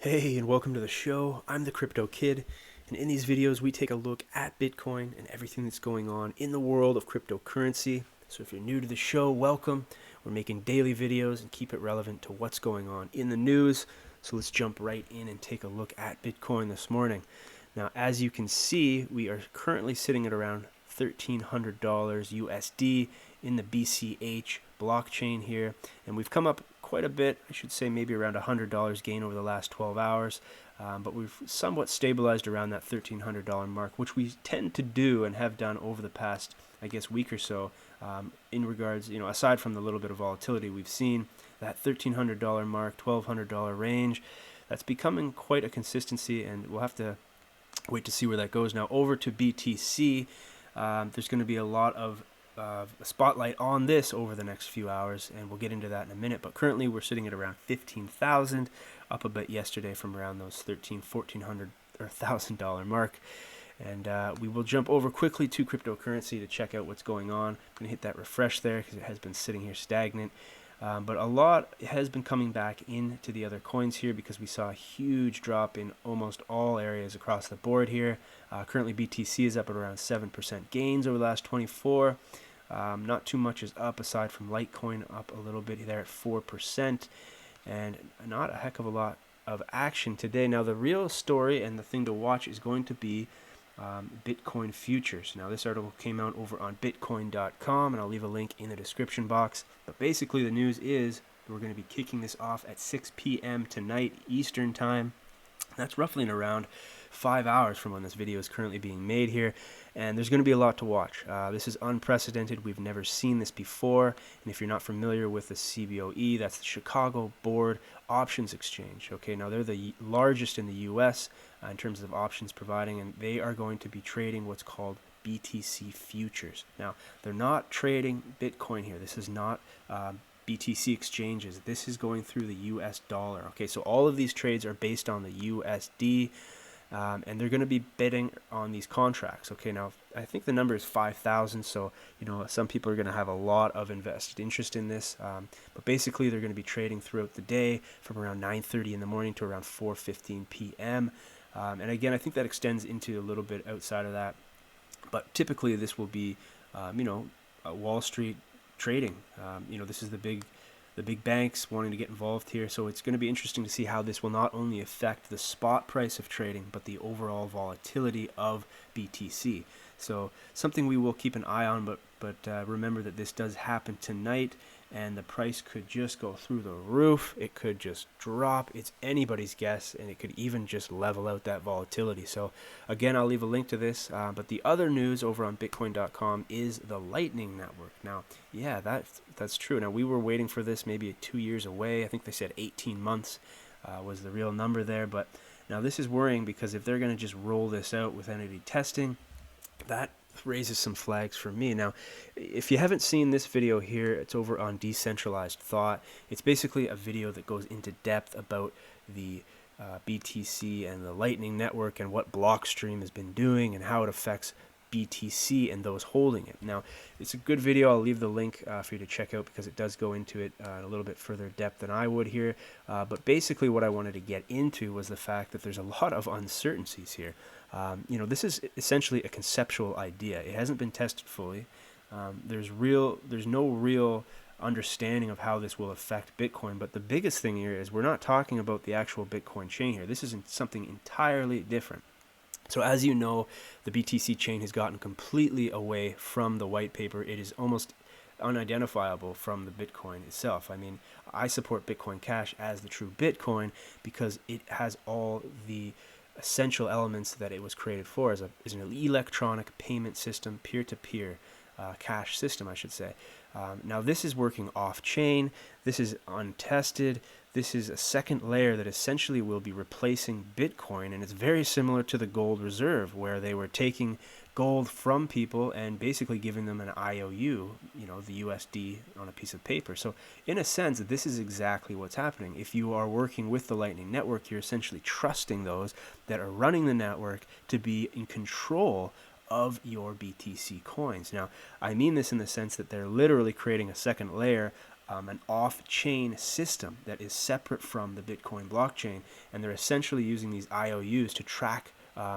Hey, and welcome to the show. I'm the Crypto Kid, and in these videos, we take a look at Bitcoin and everything that's going on in the world of cryptocurrency. So if you're new to the show, welcome. We're making daily videos and keep it relevant to what's going on in the news. So let's jump right in and take a look at Bitcoin this morning. Now, as you can see, we are currently sitting at around $1,300 USD in the BCH blockchain here, and we've come up quite a bit. I should say maybe around $100 gain over the last 12 hours, but we've somewhat stabilized around that $1,300 mark, which we tend to do and have done over the past, I guess, week or so. In regards, aside from the little bit of volatility we've seen, that $1,300 mark, $1,200 range, that's becoming quite a consistency, and we'll have to wait to see where that goes. Now over to BTC, there's going to be a lot of a spotlight on this over the next few hours, and we'll get into that in a minute. But currently we're sitting at around 15,000, up a bit yesterday from around those $1,400 or $1,000 mark. And we will jump over quickly to cryptocurrency to check out what's going on. I'm going to hit that refresh there because it has been sitting here stagnant. But a lot has been coming back into the other coins here because we saw a huge drop in almost all areas across the board here. Currently BTC is up at around 7% gains over the last 24. Not too much is up aside from Litecoin up a little bit there at 4%, and not a heck of a lot of action today. Now the real story and the thing to watch is going to be Bitcoin Futures. Now this article came out over on bitcoin.com, and I'll leave a link in the description box. But basically the news is we're going to be kicking this off at 6 p.m. tonight Eastern time. That's roughly in around 5 hours from when this video is currently being made here, and there's going to be a lot to watch. This is unprecedented. We've never seen this before, and if you're not familiar with the CBOE, that's the Chicago Board Options Exchange. Okay, now they're the largest in the U.S. In terms of options providing, and they are going to be trading what's called BTC Futures. Now, they're not trading Bitcoin here. This is not BTC exchanges. This is going through the US dollar. Okay, so all of these trades are based on the USD, and they're going to be bidding on these contracts. Okay, now I think the number is 5,000, so some people are going to have a lot of invested interest in this, but basically they're going to be trading throughout the day from around 9:30 in the morning to around 4:15 p.m. And again, I think that extends into a little bit outside of that, but typically this will be Wall Street trading. This is the big banks wanting to get involved here, so it's going to be interesting to see how this will not only affect the spot price of trading but the overall volatility of BTC. So something we will keep an eye on, but remember that this does happen tonight, and the price could just go through the roof. It could just drop. It's anybody's guess, and it could even just level out that volatility. So again, I'll leave a link to this, but the other news over on bitcoin.com is the Lightning network. Now, yeah, that's true. Now, we were waiting for this maybe 2 years away. I think they said 18 months was the real number there, but now this is worrying because if they're going to just roll this out without any testing, that raises some flags for me. Now, if you haven't seen this video here, it's over on Decentralized Thought. It's basically a video that goes into depth about the BTC and the Lightning network and what Blockstream has been doing and how it affects BTC and those holding it. Now, it's a good video. I'll leave the link for you to check out because it does go into it in a little bit further depth than I would here. But basically what I wanted to get into was the fact that there's a lot of uncertainties here. This is essentially a conceptual idea. It hasn't been tested fully. There's no real understanding of how this will affect Bitcoin, but the biggest thing here is we're not talking about the actual Bitcoin chain here. This is something entirely different. So as you know, the BTC chain has gotten completely away from the white paper. It is almost unidentifiable from the Bitcoin itself. I mean, I support Bitcoin Cash as the true Bitcoin because it has all the essential elements that it was created for as an electronic payment system, peer-to-peer cash system, I should say. Now this is working off-chain. This is untested. This is a second layer that essentially will be replacing Bitcoin, and it's very similar to the gold reserve, where they were taking gold from people and basically giving them an IOU, the USD on a piece of paper. So in a sense, this is exactly what's happening. If you are working with the Lightning Network, you're essentially trusting those that are running the network to be in control of your BTC coins. Now, I mean this in the sense that they're literally creating a second layer an off-chain system that is separate from the Bitcoin blockchain, and they're essentially using these IOUs to track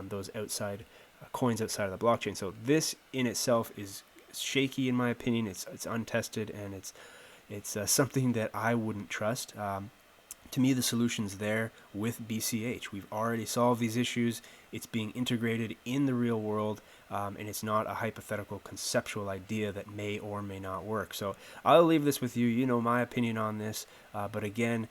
those outside coins outside of the blockchain. So this in itself is shaky, in my opinion. It's untested, and it's something that I wouldn't trust. To me, the solution's there with BCH. We've already solved these issues. It's being integrated in the real world, and it's not a hypothetical conceptual idea that may or may not work. So I'll leave this with you. You know my opinion on this, but again,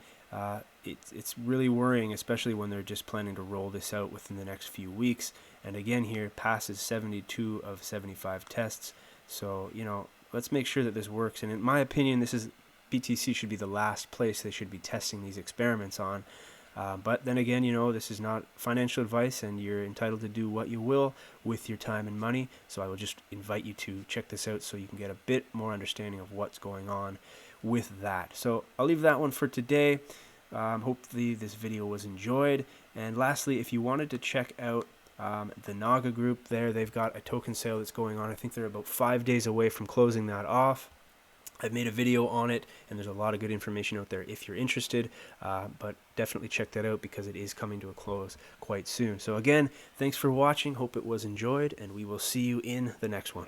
it's really worrying, especially when they're just planning to roll this out within the next few weeks. And again, here passes 72 of 75 tests. So let's make sure that this works. And in my opinion, BTC should be the last place they should be testing these experiments on. But then again, this is not financial advice, and you're entitled to do what you will with your time and money. So I will just invite you to check this out so you can get a bit more understanding of what's going on with that. So I'll leave that one for today. Hopefully this video was enjoyed. And lastly, if you wanted to check out the Naga group there, they've got a token sale that's going on. I think they're about 5 days away from closing that off. I've made a video on it, and there's a lot of good information out there if you're interested, but definitely check that out because it is coming to a close quite soon. So again, thanks for watching. Hope it was enjoyed, and we will see you in the next one.